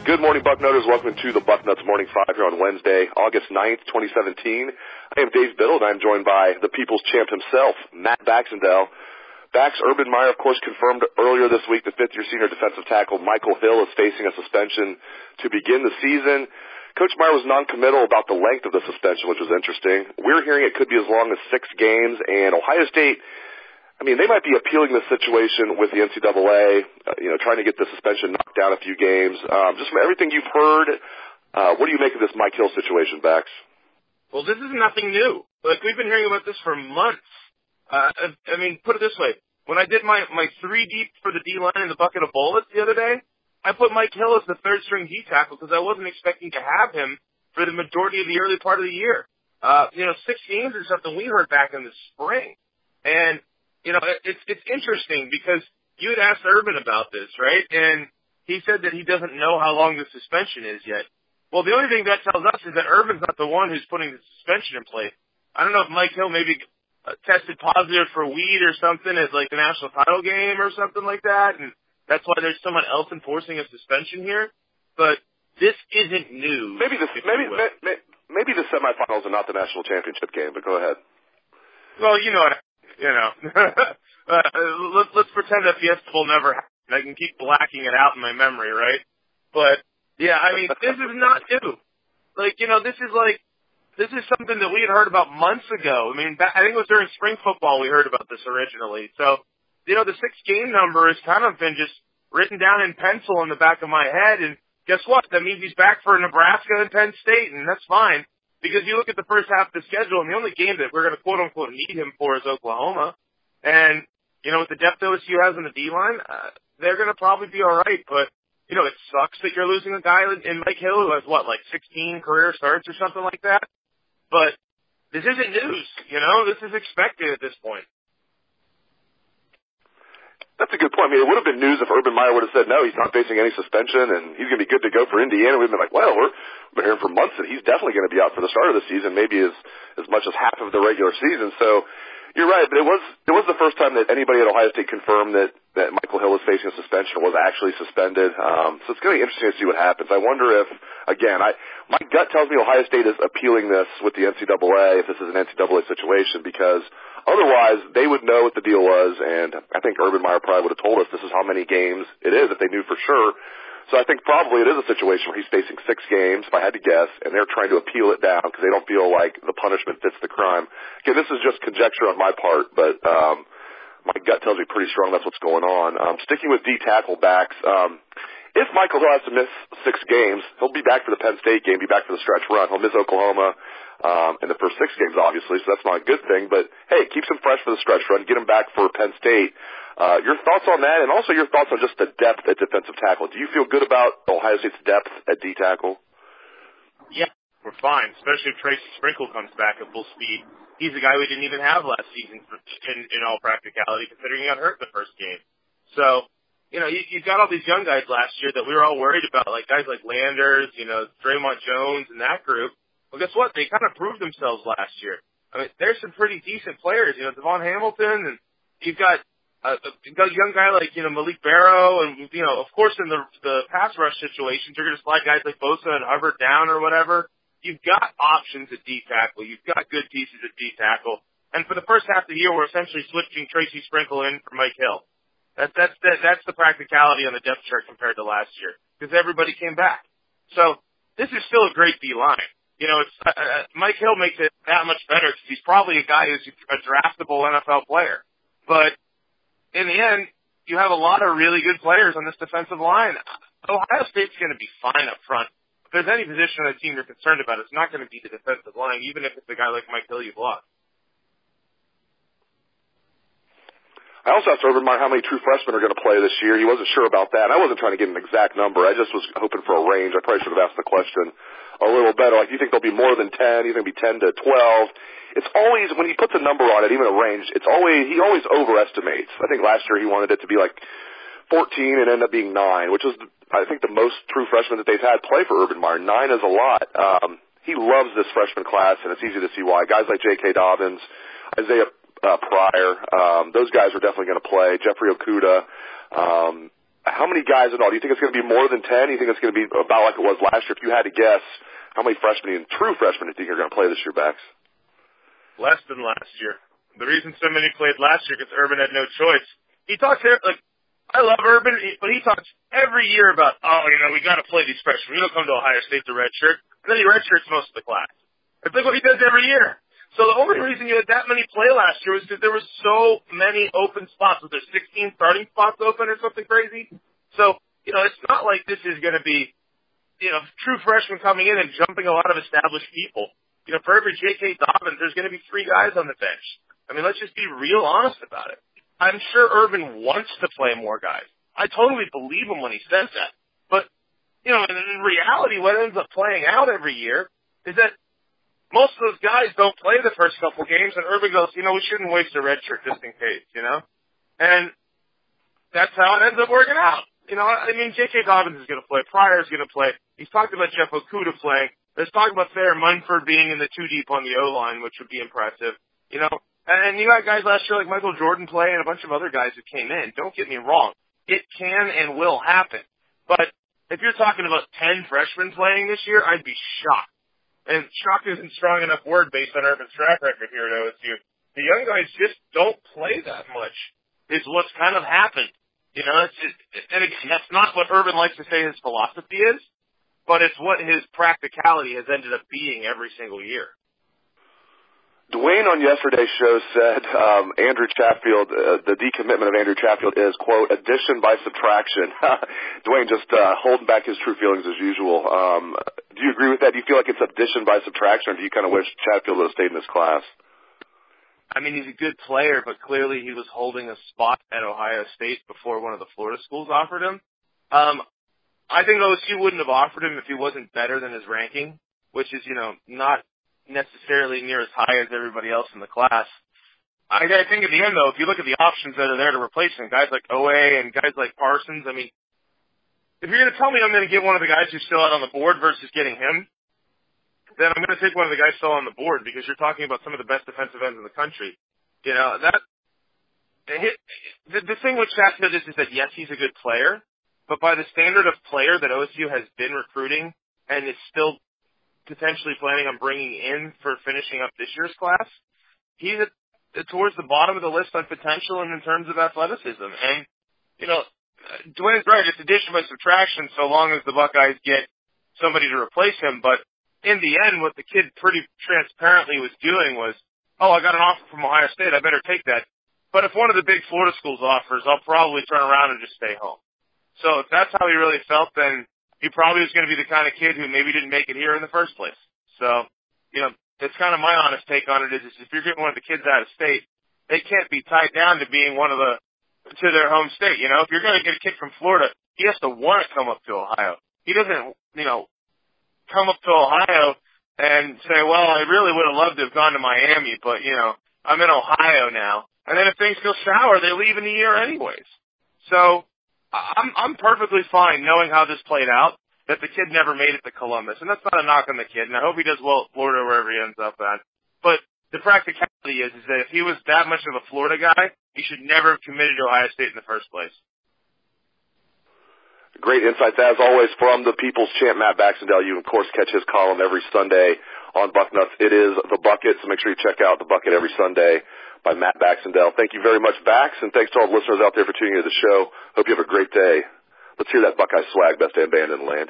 Good morning, Bucknutters. Welcome to the Bucknuts Morning 5 here on Wednesday, August 9th, 2017. I am Dave Bidde, and I'm joined by the people's champ himself, Matt Baxendell. Urban Meyer, of course, confirmed earlier this week that fifth-year senior defensive tackle Michael Hill is facing a suspension to begin the season. Coach Meyer was non-committal about the length of the suspension, which was interesting. We're hearing it could be as long as 6 games, and Ohio State, they might be appealing this situation with the NCAA, trying to get the suspension knocked down a few games. Just from everything you've heard, what do you make of this Mike Hill situation, Bax? Well, this is nothing new. We've been hearing about this for months. Put it this way. When I did my 3 deep for the D-line in the bucket of bullets the other day, I put Mike Hill as the third-string D tackle because I wasn't expecting to have him for the majority of the early part of the year. 6 games or something we heard back in the spring. And it's interesting because you had asked Urban about this, right? And he said that he doesn't know how long the suspension is yet. Well, the only thing that tells us is that Urban's not the one who's putting the suspension in place. I don't know if Mike Hill maybe tested positive for weed or something at the national title game or something like that, and that's why there's someone else enforcing a suspension here. But this isn't new. Maybe the semifinals are not the national championship game, but go ahead. Well, let's pretend that Fiesta will never happen. I can keep blacking it out in my memory, right? But yeah, this is not new. This is something that we had heard about months ago. I think it was during spring football we heard about this originally. So, the 6-game number has kind of been just written down in pencil in the back of my head. And guess what? That means he's back for Nebraska and Penn State, and that's fine. Because you look at the first half of the schedule, and the only game that we're going to quote-unquote need him for is Oklahoma. And, with the depth OSU has in the D-line, they're going to probably be all right. But, it sucks that you're losing a guy in Mike Hill who has, 16 career starts or something like that. But this isn't news, This is expected at this point. That's a good point. It would have been news if Urban Meyer would have said, no, he's not facing any suspension, and he's going to be good to go for Indiana. We've been like, well, we've been hearing for months that he's definitely going to be out for the start of the season, maybe as much as half of the regular season. So you're right, but it was the first time that anybody at Ohio State confirmed that Michael Hill is facing a suspension or was actually suspended. So it's going to be interesting to see what happens. I wonder if, again, my gut tells me Ohio State is appealing this with the NCAA if this is an NCAA situation because otherwise they would know what the deal was, and I think Urban Meyer probably would have told us this is how many games it is if they knew for sure. So I think probably it is a situation where he's facing 6 games, if I had to guess, and they're trying to appeal it down because they don't feel like the punishment fits the crime. Again, this is just conjecture on my part, but my gut tells me pretty strong that's what's going on. Sticking with D-tackle backs, if Michael Hill has to miss 6 games, he'll be back for the Penn State game, be back for the stretch run. He'll miss Oklahoma in the first 6 games, obviously, so that's not a good thing. But, hey, it keeps him fresh for the stretch run, get him back for Penn State. Your thoughts on that, and also your thoughts on just the depth at defensive tackle. Do you feel good about Ohio State's depth at D-tackle? Yeah, we're fine, especially if Tracy Sprinkle comes back at full speed. He's a guy we didn't even have last season in all practicality, considering he got hurt in the first game. So, you've got all these young guys last year that we were all worried about, like guys like Landers, Draymond Jones and that group. Well, guess what? They kind of proved themselves last year. There's some pretty decent players, Devon Hamilton, and you've got a young guy like, Malik Barrow, and, of course in the pass rush situations, you're going to slide guys like Bosa and Hubbard down or whatever. You've got options at D-tackle. You've got good pieces at D-tackle. And for the first half of the year, we're essentially switching Tracy Sprinkle in for Mike Hill. That's the practicality on the depth chart compared to last year, because everybody came back. So this is still a great D-line. Mike Hill makes it that much better because he's probably a guy who's a draftable NFL player. But in the end, you have a lot of really good players on this defensive line. Ohio State's going to be fine up front. If there's any position on the team you're concerned about, it's not going to be the defensive line, even if it's a guy like Mike Hill you've lost. I also asked Urban Meyer how many true freshmen are going to play this year. He wasn't sure about that. I wasn't trying to get an exact number. I just was hoping for a range. I probably should have asked the question a little better. Like, do you think there'll be more than 10? Do you think it'll be 10 to 12? It's always, when he puts a number on it, even a range, he always overestimates. I think last year he wanted it to be like 14 and ended up being 9, which was, I think, the most true freshmen that they've had play for Urban Meyer. 9 is a lot. He loves this freshman class, and it's easy to see why. Guys like J.K. Dobbins, Isaiah Pryor, those guys are definitely going to play. Jeffrey Okuda. How many guys in all? Do you think it's going to be more than 10? Do you think it's going to be about like it was last year? If you had to guess, how many freshmen, true freshmen, do you think are going to play this year, Bax? Less than last year. The reason so many played last year because Urban had no choice. He talks like, I love Urban, but he talks every year about, we got to play these freshmen. We don't come to Ohio State to redshirt. And then he redshirts most of the class. It's like what he does every year. So the only reason you had that many play last year was because there were so many open spots. Was there 16 starting spots open or something crazy? So, it's not like this is going to be, true freshmen coming in and jumping a lot of established people. For every J.K. Dobbins, there's going to be 3 guys on the bench. I mean, let's just be real honest about it. I'm sure Urban wants to play more guys. I totally believe him when he says that. But, in reality, what ends up playing out every year is that most of those guys don't play the first couple games, and Urban goes, we shouldn't waste a red shirt just in case, And that's how it ends up working out. J.K. Dobbins is going to play. Pryor is going to play. He's talked about Jeff Okuda playing. There's talk about Thayer Munford being in the 2 deep on the O-line, which would be impressive. And you got guys last year like Michael Jordan play and a bunch of other guys who came in. Don't get me wrong. It can and will happen. But if you're talking about 10 freshmen playing this year, I'd be shocked. And shock isn't strong enough word based on Urban's track record here at OSU. The young guys just don't play that much, is what's kind of happened. And again, that's not what Urban likes to say his philosophy is, but it's what his practicality has ended up being every single year. Dwayne on yesterday's show said Andrew Chatfield, the decommitment of Andrew Chatfield is, quote, addition by subtraction. Dwayne just holding back his true feelings as usual. Do you agree with that? Do you feel like it's addition by subtraction, or do you kind of wish Chatfield would have stayed in this class? He's a good player, but clearly he was holding a spot at Ohio State before one of the Florida schools offered him. I think OSU wouldn't have offered him if he wasn't better than his ranking, which is, not necessarily near as high as everybody else in the class. I think at the end, though, if you look at the options that are there to replace him, guys like OA and guys like Parsons, if you're going to tell me I'm going to get one of the guys who's still out on the board versus getting him, then I'm going to take one of the guys still on the board because you're talking about some of the best defensive ends in the country. The thing with Chatfield is that, yes, he's a good player, but by the standard of player that OSU has been recruiting and is still potentially planning on bringing in for finishing up this year's class, he's towards the bottom of the list on potential and in terms of athleticism. And, Dwayne's right, it's addition by subtraction so long as the Buckeyes get somebody to replace him. But in the end, what the kid pretty transparently was doing was, I got an offer from Ohio State, I better take that. But if one of the big Florida schools offers, I'll probably turn around and just stay home. So if that's how he really felt, then he probably was going to be the kind of kid who maybe didn't make it here in the first place. So, that's kind of my honest take on it is if you're getting one of the kids out of state, they can't be tied down to being to their home state. If you're going to get a kid from Florida, he has to want to come up to Ohio. He doesn't, come up to Ohio and say, well, I really would have loved to have gone to Miami, but, I'm in Ohio now. And then if things go sour, they leave in a year anyways. So, I'm perfectly fine knowing how this played out, that the kid never made it to Columbus. And that's not a knock on the kid, and I hope he does well at Florida wherever he ends up at. But the practicality is that if he was that much of a Florida guy, he should never have committed to Ohio State in the first place. Great insights, as always, from the People's Champ, Matt Baxendell. You, of course, catch his column every Sunday on Bucknuts. It is The Bucket, so make sure you check out The Bucket every Sunday by Matt Baxendell. Thank you very much, Bax, and thanks to all the listeners out there for tuning into the show. Hope you have a great day. Let's hear that Buckeye swag, best damn band in the land.